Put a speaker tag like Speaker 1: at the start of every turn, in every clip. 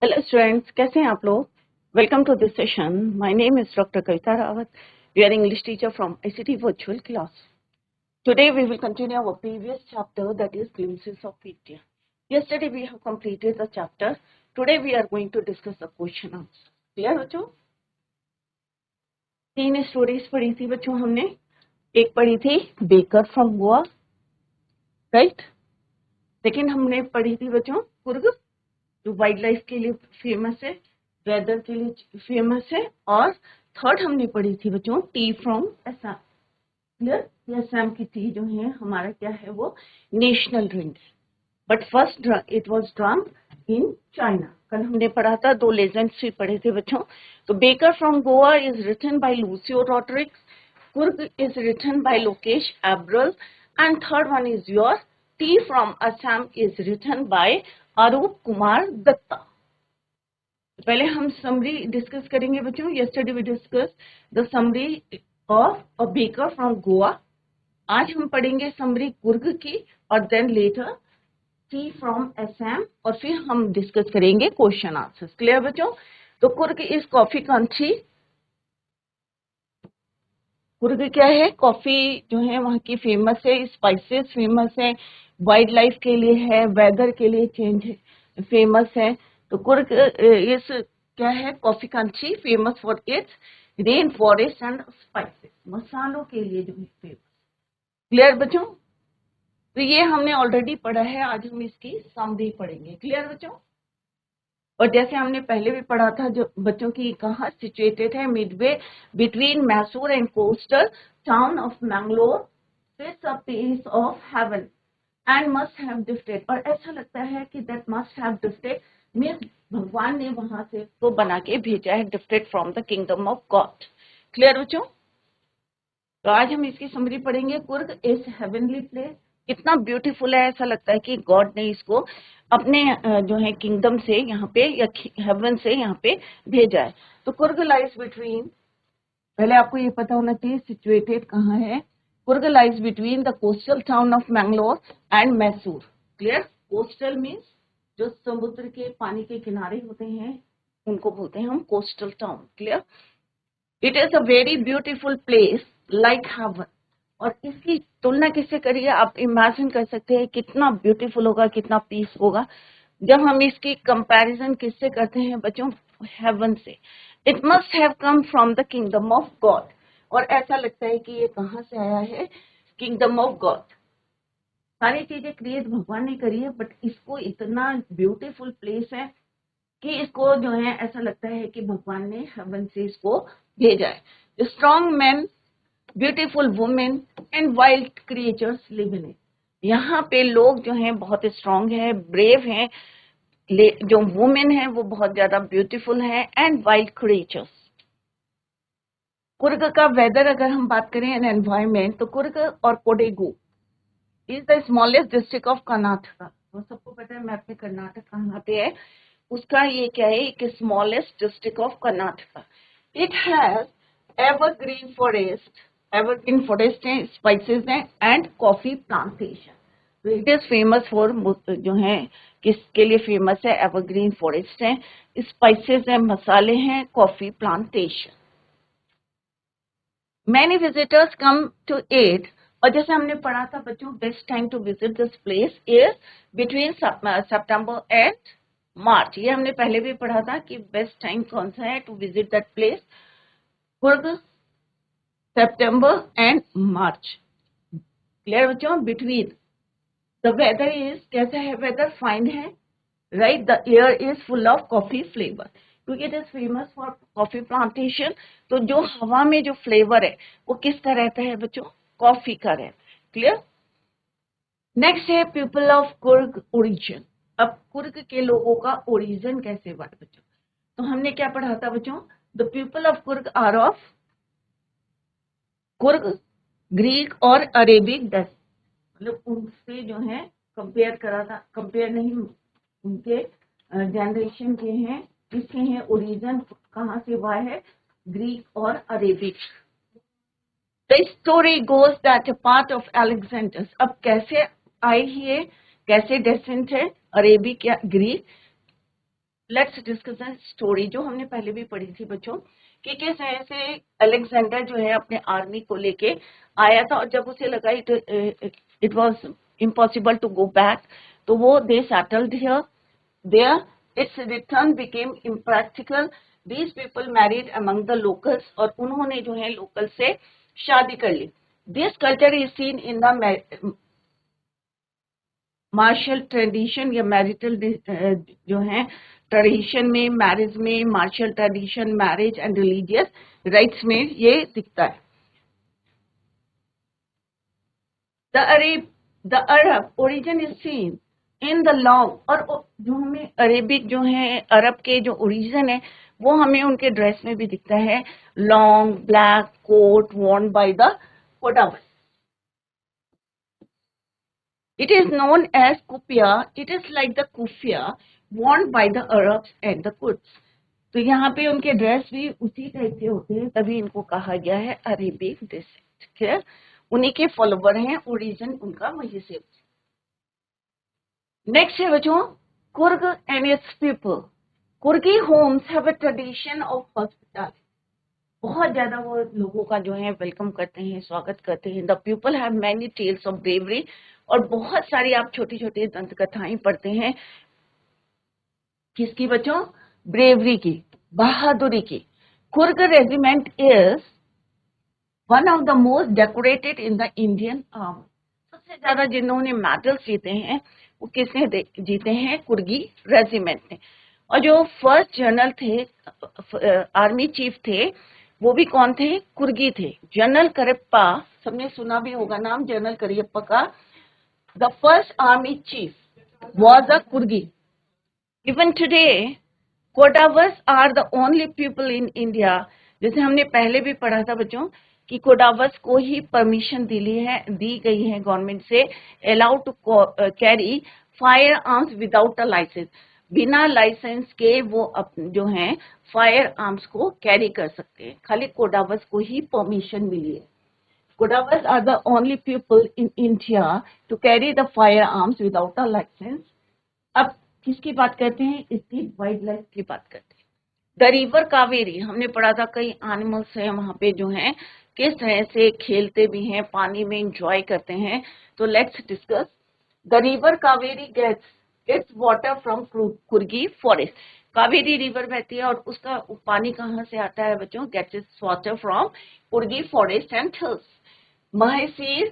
Speaker 1: Hello students, कैसे हैं आप लोग। Welcome to this session. My name is doctor Kavita Rawat, your English teacher from ICT virtual class. Today we will continue our previous chapter, that is glimpses of India. Yesterday we have completed the chapter. Today we are going to discuss the question answer. Clear बच्चों? 3 stories पढ़ी थी बच्चों हमने. एक पढ़ी थी baker from Goa, right. Second हमने पढ़ी थी बच्चों कुर्ग, जो वाइल्ड लाइफ के लिए फेमस है, वेदर के लिए फेमस है. और थर्ड हमने पढ़ी थी बच्चों टी फ्रॉम असम. क्लियर. ये असम की टी जो है हमारा क्या है, वो नेशनल ड्रिंक है. But first it was drunk in China. कल हमने पढ़ा था, 2 लेजेंड्स भी पढ़े थे बच्चों. तो baker from Goa is written by Lucio Rodrigues, Coorg is written by Lokesh Abrol, and third one is your tea from Assam is written by Arup Kumar Dutta. पहले हम समरी डिस्कस करेंगे बच्चों. Yesterday we discuss the summary of a baker from Goa. आज हम पढ़ेंगे समरी कुर्ग की, और then letter tea from Assam, और फिर हम डिस्कस करेंगे क्वेश्चन आंसर्स. क्लियर बच्चों. तो Coorg is coffee country. Coorg क्या है, कॉफी जो है वहाँ की फेमस है, स्पाइसेस फेमस है, वाइल्ड लाइफ के लिए है, वेदर के लिए चेंज फेमस है. तो कुर्ग इस क्या है, coffee country famous for its rain forest and spices, मसालों के लिए जो है फेमस. क्लियर बच्चों. तो ये हमने ऑलरेडी पढ़ा है, आज हम इसकी समरी पढ़ेंगे. क्लियर बच्चों. और जैसे हमने पहले भी पढ़ा था, जो बच्चों की कहाँ सिचुएटेड है, midway between Mysore and coastal town of Mangalore, sits a place of heaven and must have drifted. और ऐसा लगता है कि that must have drifted means भगवान ने वहां से तो बना के भेजा है, drifted from the kingdom of God. Clear बच्चों. तो आज हम इसकी समरी पढ़ेंगे. Coorg is heavenly place. कितना ब्यूटीफुल है, ऐसा लगता है कि गॉड ने इसको अपने जो है किंगडम से यहाँ पे, या हेवन से यहाँ पे भेजा है. तो कुर्ग लाइज बिटवीन, पहले आपको ये पता होना चाहिए सिचुएटेड कहाँ है. Coorg lies between the coastal town of Mangalore and Mysore. Clear. Coastal means जो समुद्र के पानी के किनारे होते हैं, उनको बोलते हैं हम coastal town. Clear. It is a very beautiful place like heaven. और इसकी तुलना किससे करिए, आप इमेजिन कर सकते हैं कितना ब्यूटीफुल होगा, कितना पीस होगा जब हम इसकी कंपैरिजन किससे करते हैं बच्चों, हेवन से. It must have come from the kingdom of God. और ऐसा लगता है कि ये कहाँ से आया है, किंगडम ऑफ गॉड. सारी चीजें क्रिएट भगवान ने करी है, बट इसको इतना ब्यूटीफुल प्लेस है कि इसको जो है ऐसा लगता है कि भगवान ने हेवन से इसको भेजा है. Strong man, beautiful women and wild creatures live in it. यहाँ पे लोग जो हैं बहुत स्ट्रॉन्ग हैं, ब्रेव हैं, जो वुमेन है वो बहुत ज्यादा ब्यूटीफुल है, एंड वाइल्ड क्रिएचर्स. कुर्ग का वेदर अगर हम बात करें एंड एनवायरमेंट, तो कुर्ग और Kodagu is the smallest district of Karnataka. वो सबको पता है मैप में कर्नाटक कहाँ पे है. उसका ये क्या है, एक smallest district of Karnataka. It has evergreen forest. Evergreen forest है, स्पाइसेस हैं, एंड कॉफी प्लांटेशन. तो इट इज फेमस फॉर, जो है किसके लिए फेमस है, एवरग्रीन फॉरेस्ट है, स्पाइसेस हैं, मसाले हैं, coffee plantation. Many visitors come to it. और जैसे हमने पढ़ा था बच्चों, best time to visit this place is between September and March. ये हमने पहले भी पढ़ा था कि बेस्ट टाइम कौन सा है to visit that place. Coorg, September and March. Clear बच्चों. बिटवीन द वेदर इज, कैसा है वेदर, फाइन है, right. The air is full of coffee flavour, क्योंकि it is famous for coffee plantation. तो जो हवा में जो फ्लेवर है वो किसका रहता है बच्चों, कॉफी का रहता है. क्लियर. नेक्स्ट है पीपल ऑफ कुर्ग ओरिजिन. अब कुर्ग के लोगों का ओरिजिन कैसे हुआ बच्चों. तो हमने क्या पढ़ा था बच्चों, the people of Coorg are of, Coorg Greek और अरेबिक डेस्ट. मतलब उनसे जो है कंपेयर करा था, कंपेयर नहीं, उनके जनरेशन के हैं, किसके हैं, ओरिजिन कहाँ से हुआ है, ग्रीक और Arabic. The story goes that a part of Alexander. अब कैसे आई ये, कैसे डेसेंट है, अरेबिक या Greek. Let's discuss the story जो हमने पहले भी पढ़ी थी बच्चों, कि किस तरह से अलेक्जेंडर जो है अपने आर्मी को लेके आया था, और जब उसे लगा it was impossible to go back, तो वो they settled here there, its return became impractical, these people married among the locals, और उन्होंने जो है लोकल से शादी कर ली। This culture is seen in the martial tradition या मैरिटल जो है ट्रेडिशन में, मैरिज में, martial tradition, marriage and religious rites में ये दिखता है। The Arab origin is seen in the long, और जो हमें अरेबिक जो है अरब के जो ओरिजिन है वो हमें उनके ड्रेस में भी दिखता है, long black coat worn by the Kodava. It is known as kufiya. It is like the kufiya worn by the Arabs and the Kurds. तो यहाँ पे उनके ड्रेस भी उसी टाइप के होते हैं, तभी इनको कहा गया है अरेबिक डिसेंट। ठीक है, उन्हीं के फॉलोवर हैं, ओरिजिन उनका वहीं से। नेक्स्ट है बच्चों Coorg and its people. Coorgi homes have a tradition of hospitality, बहुत ज्यादा वो लोगों का जो है वेलकम करते हैं, स्वागत करते हैं। The people have many tales of bravery, और बहुत सारी आप छोटी छोटी दंत कथाएं पढ़ते हैं, किसकी बच्चों? ब्रेवरी की, बहादुरी की। Coorg regiment is one of the most decorated in the Indian army. सबसे ज्यादा जिन्होंने मेडल्स जीते हैं वो किसने जीते हैं? कुर्गी रेजिमेंट ने। और जो फर्स्ट जनरल थे, आर्मी चीफ थे, वो भी कौन थे? कुर्गी थे। जनरल करियप्पा, सबने सुना भी होगा नाम जनरल करियप्पा का। The first army chief was a Kurgi. Even today, Kodavars are the only people in India, जैसे हमने पहले भी पढ़ा था बच्चों कि कोडावर्स को ही परमिशन दी गई है गवर्नमेंट से, allowed to carry firearms without a license. बिना लाइसेंस के वो जो हैं फायर आर्म्स को कैरी कर सकते हैं, खाली कोडावर्स को ही परमिशन मिली है। Kodavars are the only people in India to carry the firearms without a license. अब किसकी बात करते हैं? इसकी वाइल्ड लाइफ की बात करते हैं। द रिवर कावेरी, हमने पढ़ा था कई एनिमल्स हैं वहां पे जो हैं किस तरह से खेलते भी हैं, पानी में एंजॉय करते हैं। तो let's discuss. The river Kaveri gets its water from Coorgi forest. Kaveri river बहती है और उसका पानी कहाँ से आता है बच्चों? Gets its water from Coorgi forest and hills. Mahasir,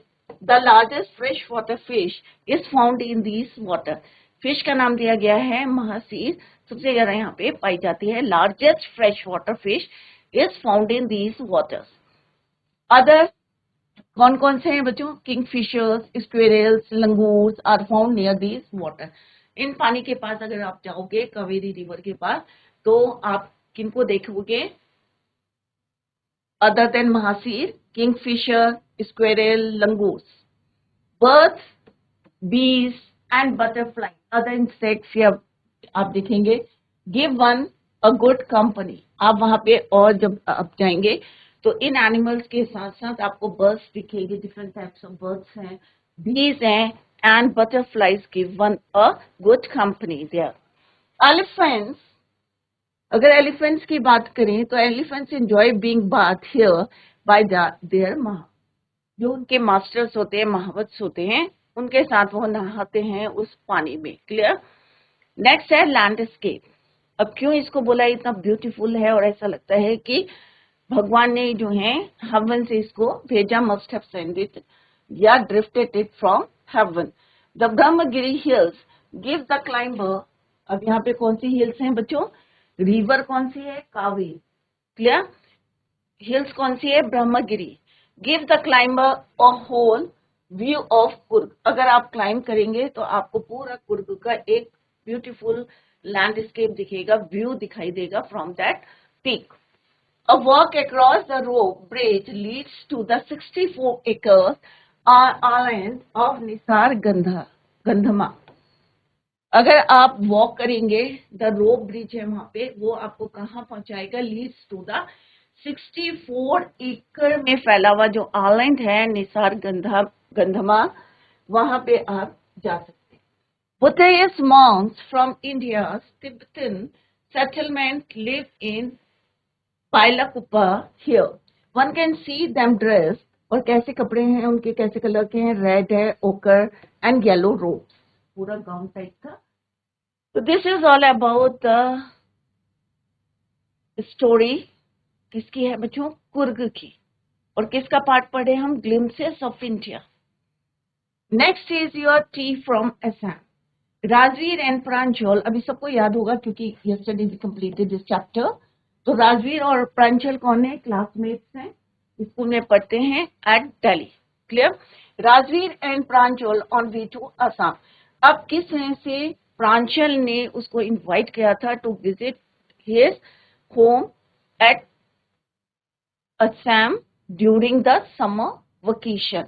Speaker 1: the largest freshwater fish, is found in these water. Fish का नाम दिया गया है महासीर, सबसे ज्यादा यहाँ पे पाई जाती है। Largest fresh water fish is found in these waters. Other कौन कौन से हैं बच्चों? Kingfishers, squirrels, langurs are found near these water. इन पानी के पास अगर आप जाओगे कावेरी रिवर के पास, तो आप किनको देखोगे other than Mahasir? Kingfisher, squirrel, langurs. Birds, bees and butterflies, other insects या आप देखेंगे। Give one a good company. आप वहां पे और जब आप जाएंगे तो इन एनिमल्स के साथ साथ आपको बर्ड्स दिखेंगे, डिफरेंट टाइप्स ऑफ बर्ड्स हैं, बीज हैं and butterflies give one a good company there. Elephants, अगर एलिफेंट्स की बात करें तो elephants enjoy being bath here by there महा, जो उनके मास्टर्स होते हैं, महावत्स होते हैं, उनके साथ वो नहाते हैं उस पानी में। क्लियर? नेक्स्ट है लैंडस्केप। अब क्यों इसको बोला इतना ब्यूटीफुल है और ऐसा लगता है कि भगवान ने जो है हेवन से इसको भेजा, मस्ट हैव सेंड इट या drifted it from heaven. The Brahmagiri hills give the climber. अब यहाँ पे कौन सी हिल्स हैं बच्चों? रिवर कौन सी है? कावेरी। क्लियर? हिल्स कौन सी है? Brahmagiri. Give the climber a whole view of Coorg. अगर आप क्लाइंब करेंगे तो आपको पूरा कुर्ग का एक ब्यूटीफुल लैंडस्केप दिखेगा, व्यू दिखाई देगा from that peak. A walk across the rope bridge leads to the 64 acres island of Nisar Gandhama. अगर आप वॉक करेंगे, द रोप ब्रिज है वहां पे, वो आपको कहाँ पहुंचाएगा? लीड्स टू द 64 एकड़ में फैला हुआ जो आइलैंड है निसार गंधमा, वहां पे आप जा सकते हैं। Buddhist monks from India's Tibetan settlement live in Pailakupa here. One can see them dressed. और कैसे कपड़े हैं उनके, कैसे कलर के हैं, रेड है, ओकर एंड येलो रोब्स, पूरा गाउन टाइप का. तो this is all about the story. किसकी है बच्चों? कुर्ग की. और किसका पार्ट पढ़े हम? Glimpses of India. Next is your tea from Assam. Rajveer and Pranjal, अभी सबको याद होगा क्योंकि yesterday we completed this chapter. तो राजवीर और प्रांजल कौन है? क्लासमेट्स हैं, स्कूल में पढ़ते हैं at Delhi. Clear? Rajvir and Pranjal on way to Assam. अब किस तरह से प्रांजल ने उसको इनवाइट किया था to visit his home at Assam during the summer vacation.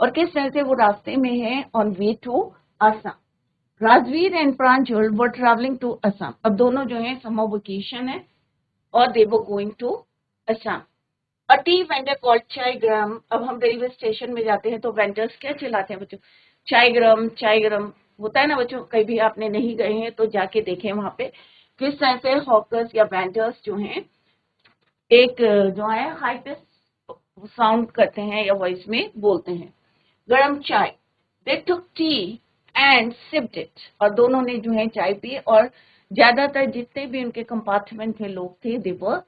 Speaker 1: और किस तरह से वो रास्ते में है on way to Assam. Rajveer and Pranjal were travelling to Assam. अब दोनों जो है समर वेकेशन है और they were going to Assam. A tea vendor called Chaigram. अब हम रेलवे स्टेशन में जाते हैं तो वेंडर्स क्या चिल्लाते हैं बच्चों? चायग्राम, चायग्राम होता है ना बच्चों. कभी आप नहीं गए हैं तो जाके देखें वहां पे किस तरह से हॉकर्स या वेंडर्स जो हैं एक जो है हाई पिच साउंड करते हैं या वॉइस में बोलते हैं. गरम चाय. दे टुक टी एंड सिप्ड इट. और दोनों ने जो है चाय पी और ज्यादातर जितने भी उनके कंपार्टमेंट में लोग थे they were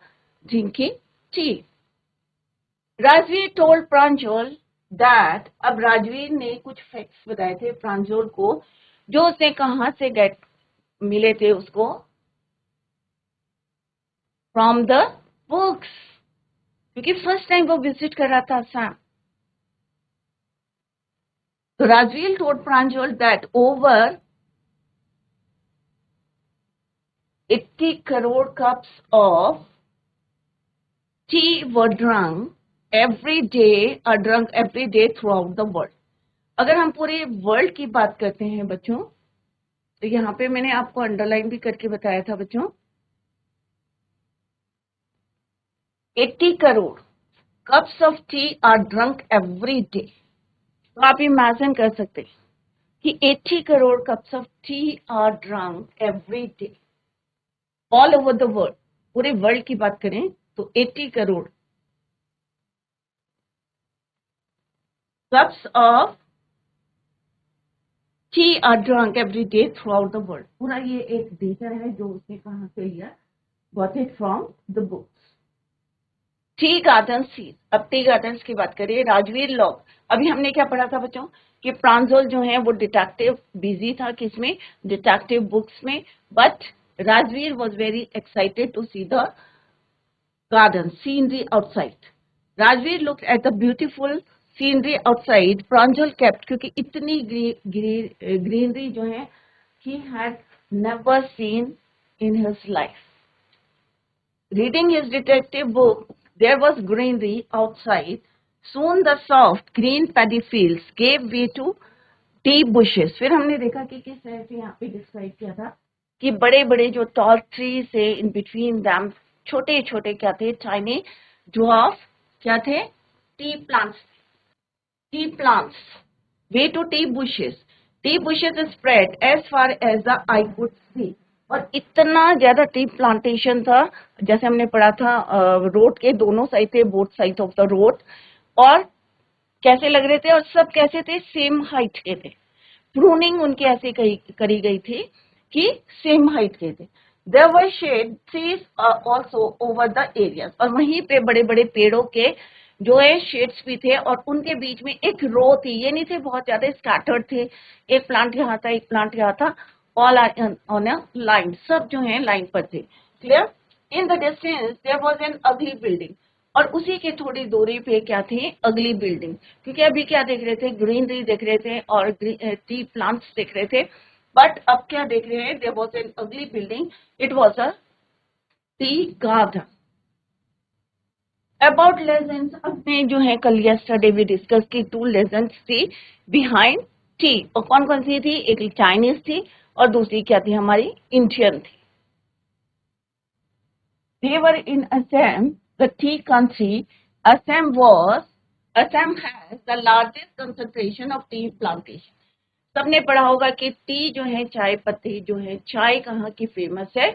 Speaker 1: drinking tea. Rajveer told Pranjal that. अब राजवीर ने कुछ फैक्ट्स बताए थे प्रांजल को जो उसने कहां से गेट मिले थे उसको. फ्रॉम द बुक्स, क्योंकि फर्स्ट टाइम वो विजिट कर रहा था Assam. So Rajveel told Pranjal that over 80 crore cups of tea were drunk every day throughout the world. अगर हम पूरे वर्ल्ड की बात करते हैं बच्चों तो यहाँ पे मैंने आपको अंडरलाइन भी करके बताया था बच्चों. 80 crore cups of T R drunk every day. तो आप इमेजिन कर सकते हैं कि 80 crore cups of T R drunk every day all over the world. पूरे वर्ल्ड की बात करें तो 80 crore cups of T R drunk every day through out the world. पूरा ये एक डेटा है जो उसने कहां से लिया? Got it from the books. Tea garden sees. अब टी गार्डन्स की बात करिए. राजवीर लॉग. अभी हमने क्या पढ़ा था बच्चों कि प्रांजल जो है वो डिटेक्टिव बिजी था किसमें? डिटेक्टिव बुक्स में. But Rajvir was very excited to see the garden scenery outside. Rajvir looked at the beautiful scenery outside. Pranjal kept, क्योंकि इतनी ग्रीनरी जो है he had never seen in his life. Reading his detective book, there was greenery outside. Soon the soft green paddy fields gave way to tea bushes. फिर हमने देखा कि किस तरह से यहाँ पे डिस्क्राइब किया था कि बड़े बड़े जो टॉल ट्रीज थे इन बिटवीन दैम छोटे छोटे क्या थे? टाइनी ड्वार्फ क्या थे? Tea plants. Tea plants. Way to tea bushes. Tea bushes spread as far as the eye could see. और इतना ज्यादा टी प्लांटेशन था, जैसे हमने पढ़ा था रोड के दोनों साइड थे, both side of the road. और कैसे लग रहे थे? और सब कैसे थे? सेम हाइट के थे. प्रूनिंग उनकी ऐसे करी गई थी कि सेम हाइट के थे. There were shade trees also over the areas. और वहीं पे बड़े बड़े पेड़ों के जो है शेड्स भी थे और उनके बीच में एक रो थी. ये नहीं थे बहुत ज्यादा स्कैटर्ड थे, एक प्लांट यहाँ था एक प्लांट यहाँ था. ऑल ऑन अ लाइन, सब जो है लाइन पर थे. Clear? In the distance there was an ugly building. और उसी के थोड़ी दूरी पे क्या थी? अगली बिल्डिंग. क्योंकि अभी क्या देख रहे थे? ग्रीनरी देख रहे थे और टी प्लांट्स देख रहे थे. बट अब क्या देख रहे हैं? There was an ugly building. It was a tea garden. About legends, अपने जो है कल यस्टरडे वी डिस्कस की 2 लेजेंड्स थी बिहाइंड टी. और कौन कौन सी थी? एक चाइनीज थी और दूसरी क्या थी? हमारी इंडियन थी. They were in Assam, the tea country. Assam has the largest concentration of tea plantation. सबने पढ़ा होगा कि टी जो है चाय पत्ती जो है चाय कहाँ की फेमस है?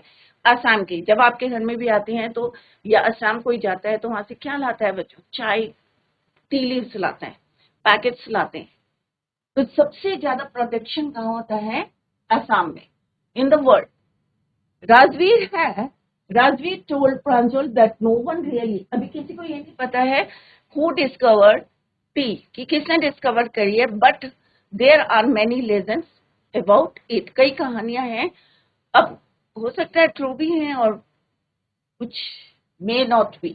Speaker 1: आसाम की। जब आपके घर में भी आते हैं तो या आसाम कोई जाता है तो वहां से क्या लाता है बच्चों? चाय, टी लीव्स लाते हैं, पैकेट्स लाते हैं। तो सबसे ज्यादा प्रोडक्शन कहाँ होता है? आसाम में, in the world. Rajveer told Pranjal that no one really, अभी किसी को ये नहीं पता है who discovered tea, कि किसने डिस्कवर करी है, but there are many legends about it, कई कहानियां हैं। अब हो सकता है ट्रू भी हैं और कुछ may not be.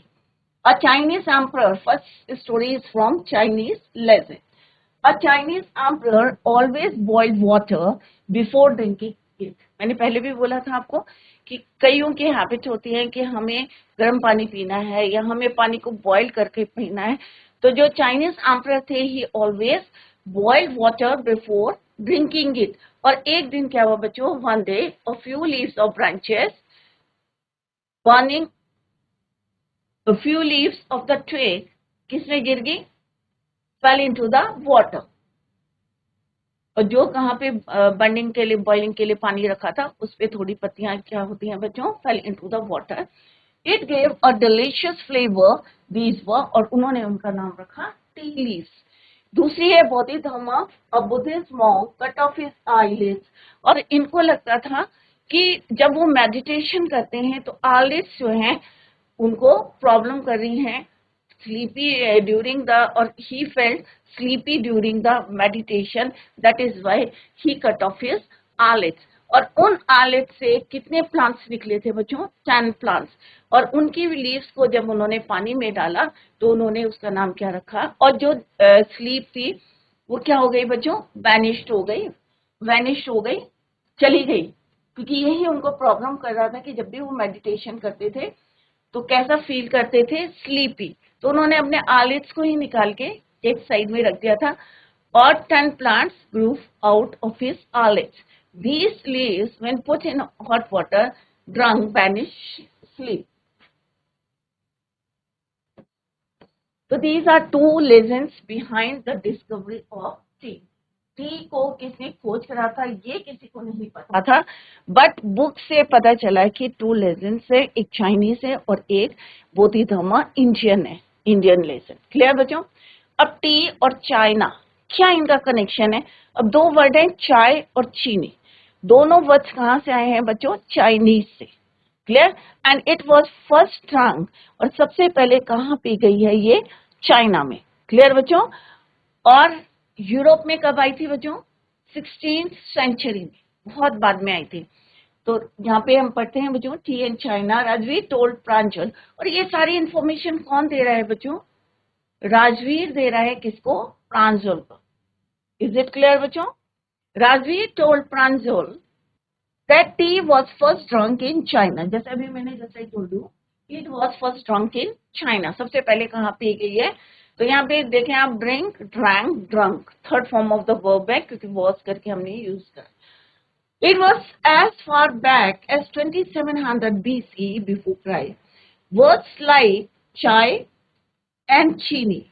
Speaker 1: A Chinese emperor, first story is from Chinese legend. A Chinese emperor always boiled water before drinking it. मैंने पहले भी बोला था आपको कि कईयों की हैबिट होती है कि हमें गर्म पानी पीना है या हमें पानी को बॉईल करके पीना है। तो जो चाइनीज एम्परर थे, ही always boiled water before drinking it. और एक दिन क्या हुआ बच्चों? One day a few leaves of branches burning, a few leaves of the tree किसमें गिर गई? fell into the water। और जो कहाँ पे बर्निंग के लिए, बॉइलिंग के लिए पानी रखा था, उस पे थोड़ी पत्तियां क्या होती हैं बच्चों? fell into the water। It gave a delicious flavor, these were, और उन्होंने उनका नाम रखा tea leaves। दूसरी है Bodhidhamma, a Buddhist monk cut off his eyelids। और इनको लगता था कि जब वो मेडिटेशन करते हैं तो eyelids जो हैं उनको प्रॉब्लम कर रही हैं, sleepy during the, or he felt sleepy during the meditation, that is why he cut off his eyelids। और उन eyelids से कितने प्लांट्स निकले थे बच्चों? 10 प्लांट्स। और उनकी लीव्स को जब उन्होंने पानी में डाला तो उन्होंने उसका नाम क्या रखा? और जो स्लीप थी वो क्या हो गई बच्चों? वैनिश्ड हो गई, चली गई, क्योंकि यही उनको प्रॉब्लम कर रहा था कि जब भी वो मेडिटेशन करते थे तो कैसा फील करते थे? स्लीपी। तो उन्होंने अपने आलिड्स को ही निकाल के एक साइड में रख दिया था। और 10 plants grew out of his eyelids. These leaves, when put in hot water, drunk, vanish, sleep. So these are two legends behind the discovery of tea. T को किसने खोज करा था ये किसी को नहीं पता था, बट बुक से पता चला कि 2 लेजेंड्स है, एक चाइनीज है और एक बोधिधम्मा इंडियन है, इंडियन लेजेंड। क्लियर बच्चों? अब टी और चाइना, क्या इनका कनेक्शन है? अब 2 वर्ड है, चाय और चीनी। दोनों वर्ड्स कहाँ से आए हैं बच्चों? चाइनीज से। Clear? And it was first drunk, और सबसे पहले कहाँ पी गई है ये? चाइना में। क्लियर बच्चों? और यूरोप में कब आई थी बच्चों? 16th सेंचुरी में, बहुत बाद में आई थी। तो यहाँ पे हम पढ़ते हैं बच्चों, tea in China, Rajveer told Pranjal. और ये सारी इंफॉर्मेशन कौन दे रहा है बच्चों? राजवीर दे रहा है किसको? प्रांजल को। इज इट क्लियर बच्चों? Rajveer told Pranjal that tea was first drunk in China। जैसे अभी मैंने जैसे told you, it was first drunk in China। सबसे पहले कहाँ पी गई है? तो यहाँ पे देखें आप, drink, drank, drunk, third form of the verb है क्योंकि वॉज करके हमने यूज करा। It was as far back as 2700 BC before Christ. Words like chai and cheeni,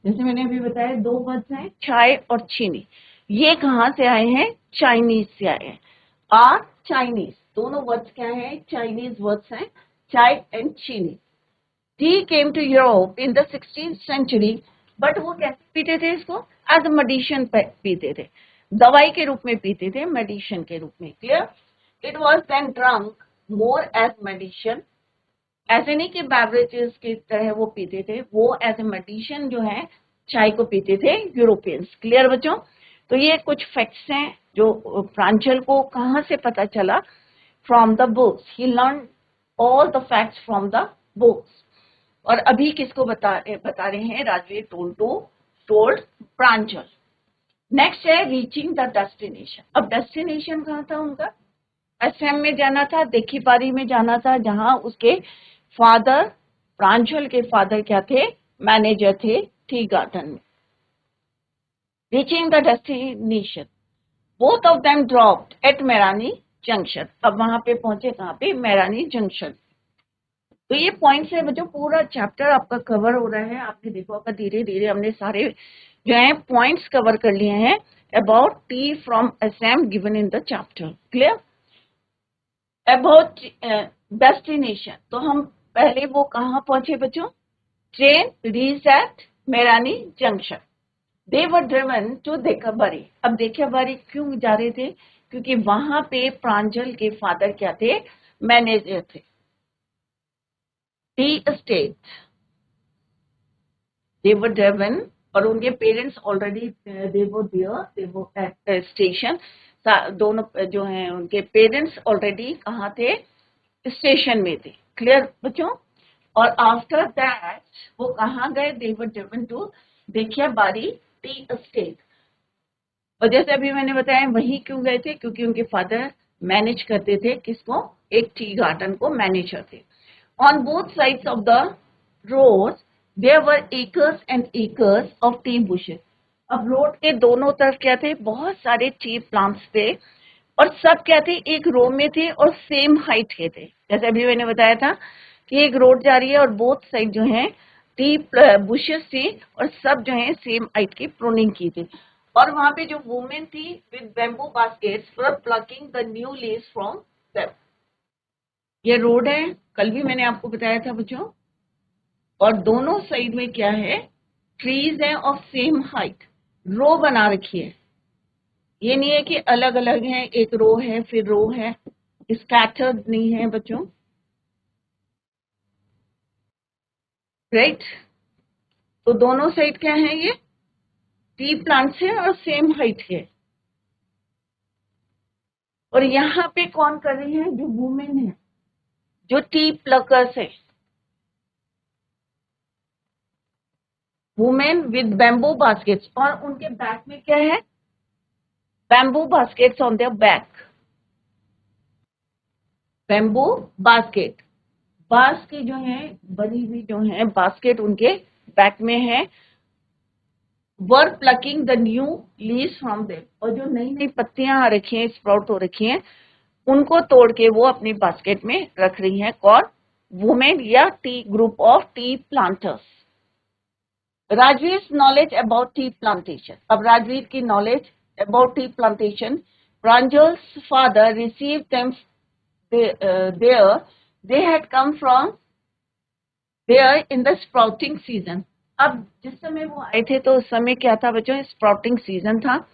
Speaker 1: जैसे मैंने अभी बताया 2 वर्ड्स हैं, चाय और चीनी, ये कहाँ से आए हैं? चाइनीज से आए हैं। आर चाइनीज, दोनों वर्ड्स क्या हैं? चाइनीज वर्ड्स हैं, chai and cheeni. Tea came to Europe in the 16th century, but वो कैसे पीते थे इसको? एज अ मेडिसिन पीते थे, दवाई के रूप में पीते थे, मेडिसिन के रूप में। Clear? It was then drunk more as medicine, ऐसे नहीं कि बेवरेजेस की तरह वो पीते थे, वो एज ए मेडिसिन जो है चाय को पीते थे यूरोपियंस। क्लियर बच्चों? तो ये कुछ फैक्ट्स हैं जो प्रांजल को कहाँ से पता चला? From the books, he learn all the facts from the books. और अभी किसको बता रहे हैं? राजवीर टोल्ड प्रांजल। नेक्स्ट है रीचिंग द डेस्टिनेशन। अब डेस्टिनेशन कहाँ था उनका? असम में जाना था, देखीपारी में जाना था, जहां उसके फादर, प्रांजल के फादर क्या थे? मैनेजर थे टी गार्डन में। Reaching the destination, both of them dropped at Mariani junction. अब वहां पे पहुंचे कहाँ पे? मेरानी जंक्शन। तो ये पॉइंट्स है बच्चों, पूरा चैप्टर आपका कवर हो रहा है। आपने देखो आपका धीरे धीरे हमने सारे जो है पॉइंट्स कवर कर लिए हैं about tea from Assam given in the chapter. Clear? About destination, तो हम पहले वो कहाँ पहुंचे बच्चों? Train reach at Mariani junction. They were driven to Dhekiabari. अब देखाबारी क्यों जा रहे थे? क्योंकि वहां पे प्रांजल के फादर क्या थे? मैनेजर थे, tea estate. They were driven, और उनके parents already they were there, they were at station. दोनों जो हैं उनके पेरेंट्स ऑलरेडी कहाँ थे? स्टेशन में थे। क्लियर बच्चों? और आफ्टर दैट वो कहाँ गए? They were driven to Dhekiabari tea estate. और जैसे अभी मैंने बताया वही क्यों गए थे? क्योंकि उनके फादर मैनेज करते थे किसको? एक टी गार्डन को मैनेज करते। On both sides of the road there were acres and acres of tea bushes. अब रोड के दोनों तरफ क्या थे? बहुत सारे टी प्लांट्स थे, और सब क्या थे? एक रो में थे और सेम हाइट के थे। जैसे अभी मैंने बताया था कि एक रोड जा रही है और बोथ साइड जो है टी बुशेस थी, और सब जो है सेम हाइट की प्रूनिंग की थी। और वहां पे जो वुमेन थी with bamboo baskets for plucking the new leaves from them. ये रोड है, कल भी मैंने आपको बताया था बच्चों। और दोनों साइड में क्या है? ट्रीज है ऑफ सेम हाइट। रो बना रखी है, ये नहीं है कि अलग अलग है, एक रो है फिर रो है, स्कैटर्ड नहीं है बच्चों, राइट। तो दोनों साइड क्या है? ये टी प्लांट्स है और सेम हाइट है। और यहाँ पे कौन कर रही है? जो वुमेन है, जो टी प्लकर्स है, वुमेन विद बैम्बू बास्केट्स। और उनके बैक में क्या है? Bamboo baskets on their back. Bamboo basket, बांस की जो है बनी हुई जो है बास्केट उनके बैक में है। Were plucking the new leaves from them, और जो नई नई पत्तियां आ रखी हैं, स्प्राउट हो रखी हैं, उनको तोड़ के वो अपनी बास्केट में रख रही हैं। कौन? वुमेन या tea group of tea planters. Rajveer knowledge about tea plantation. अब राजवीर की knowledge about tea plantation. Pranjal's father receive them there, they had come from there in the sprouting season. अब जिस समय वो आए थे तो उस समय क्या था बच्चों? स्प्राउटिंग सीजन था।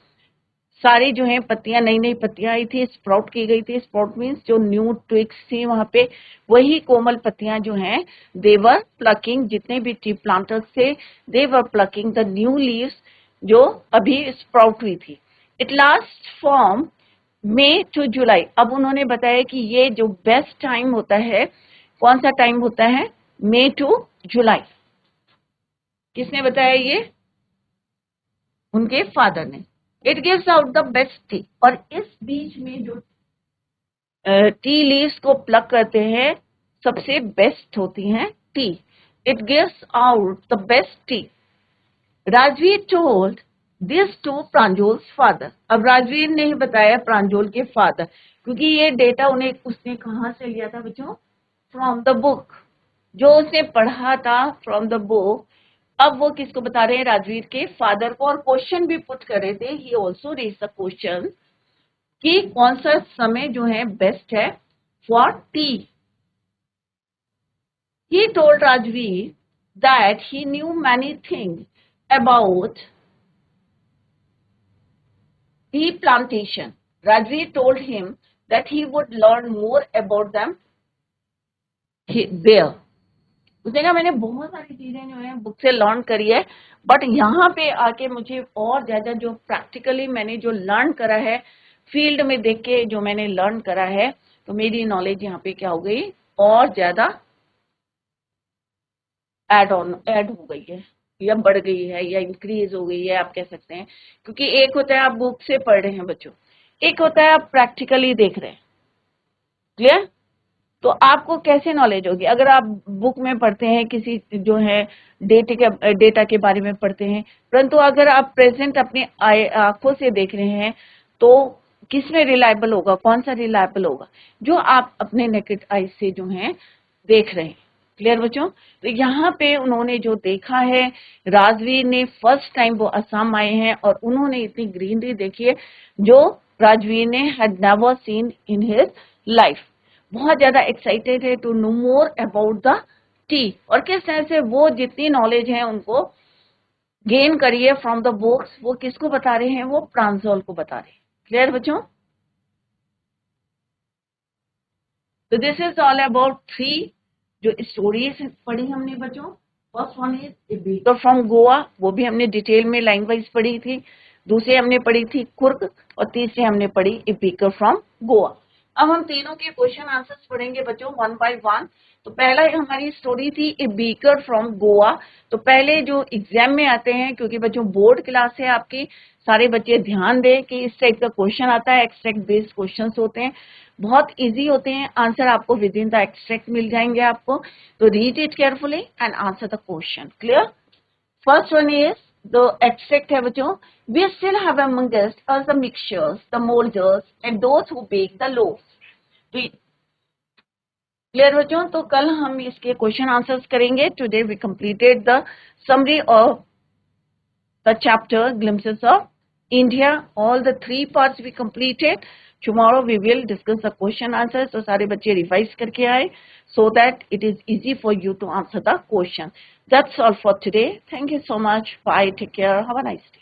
Speaker 1: सारी जो है पत्तियां, नई नई पत्तियां आई थी, स्प्राउट की गई थी। स्प्राउट मीन्स जो न्यू ट्विग्स थी वहां पे, वही कोमल पत्तियां जो हैं देवर प्लकिंग, जितने भी टी प्लांटर्स थे they were plucking the new leaves, जो अभी स्प्राउट हुई थी। It last from May to July. अब उन्होंने बताया कि ये जो बेस्ट टाइम होता है, कौन सा टाइम होता है? मई टू जुलाई। किसने बताया ये? उनके फादर ने। It gives out the best T, और इस बीच में जो टी लीव्स को प्लग करते हैं सबसे बेस्ट होती हैं tea. It gives out the best tea. Rajveer told this to Pranjol's father. अब राजवीर ने ही बताया प्रांजोल के फादर, क्योंकि ये डेटा उन्हें उसने कहाँ से लिया था बच्चों? फ्रॉम द बुक, जो उसने पढ़ा था फ्रॉम द बुक। अब वो किसको बता रहे हैं? राजवीर के फादर को। और क्वेश्चन भी पुट कर रहे थे। He also raise the question कि कौन सा समय जो है बेस्ट है for tea. He told Rajveer that he knew many things about tea plantation. Rajveer told him that he would learn more about them there. उसने कहा मैंने बहुत सारी चीजें जो है बुक से लर्न करी है, बट यहाँ पे आके मुझे और ज्यादा जो प्रैक्टिकली मैंने जो लर्न करा है, फील्ड में देख के जो मैंने लर्न करा है, तो मेरी नॉलेज यहाँ पे क्या हो गई? और ज्यादा ऐड हो गई है, या बढ़ गई है, या इंक्रीज हो गई है, आप कह सकते हैं। क्योंकि एक होता है आप बुक से पढ़ रहे हैं बच्चों, एक होता है आप प्रैक्टिकली देख रहे हैं। क्लियर? तो आपको कैसे नॉलेज होगी? अगर आप बुक में पढ़ते हैं किसी जो है डेटा के बारे में पढ़ते हैं, परंतु अगर आप प्रेजेंट अपनी आंखों से देख रहे हैं, तो किसमें रिलायबल होगा? कौन सा रिलायबल होगा? जो आप अपने नेकेड आई से जो है देख रहे हैं। क्लियर बच्चों? तो यहाँ पे उन्होंने जो देखा है, राजवीर ने फर्स्ट टाइम वो असम आए हैं और उन्होंने इतनी ग्रीनरी देखी है जो राजवीर ने had never seen in his life. बहुत ज्यादा एक्साइटेड है to know more about the tea, और किस तरह से वो जितनी नॉलेज है उनको गेन करिए फ्रॉम द बुक्स। वो किसको बता रहे हैं? वो प्रांजल को बता रहे हैं। क्लियर बच्चों? तो दिस इज ऑल अबाउट 3 जो स्टोरीज पढ़ी हमने बच्चों। First one is a baker from Goa, वो भी हमने डिटेल में लाइन वाइज पढ़ी थी। दूसरी हमने पढ़ी थी कुर्ग, और तीसरी हमने पढ़ी ए बेकर फ्रॉम गोवा। अब हम तीनों के क्वेश्चन आंसर्स पढ़ेंगे बच्चों वन बाय वन। तो पहला हमारी स्टोरी थी ए बेकर फ्रॉम गोवा। तो पहले जो एग्जाम में आते हैं, क्योंकि बच्चों बोर्ड क्लास है आपकी, सारे बच्चे ध्यान दें कि इस टाइप का क्वेश्चन आता है, एक्सट्रैक्ट बेस्ड क्वेश्चंस होते हैं, बहुत इजी होते हैं, आंसर आपको विद इन द एक्सट्रैक्ट मिल जाएंगे आपको। तो read it carefully and answer the question. Clear? First one is the extract है बच्चों, we still have among us the mixtures, the moulders and those who bake the loaves. Clear बच्चों? तो कल हम इसके क्वेश्चन आंसर्स करेंगे। Today we completed the summary of the chapter glimpses of India. All the 3 parts we completed. Tomorrow we will discuss the question answers. So सारे बच्चे revise करके आए so that it is easy for you to answer the question. That's all for today. Thank you so much. Bye. Take care. Have a nice day.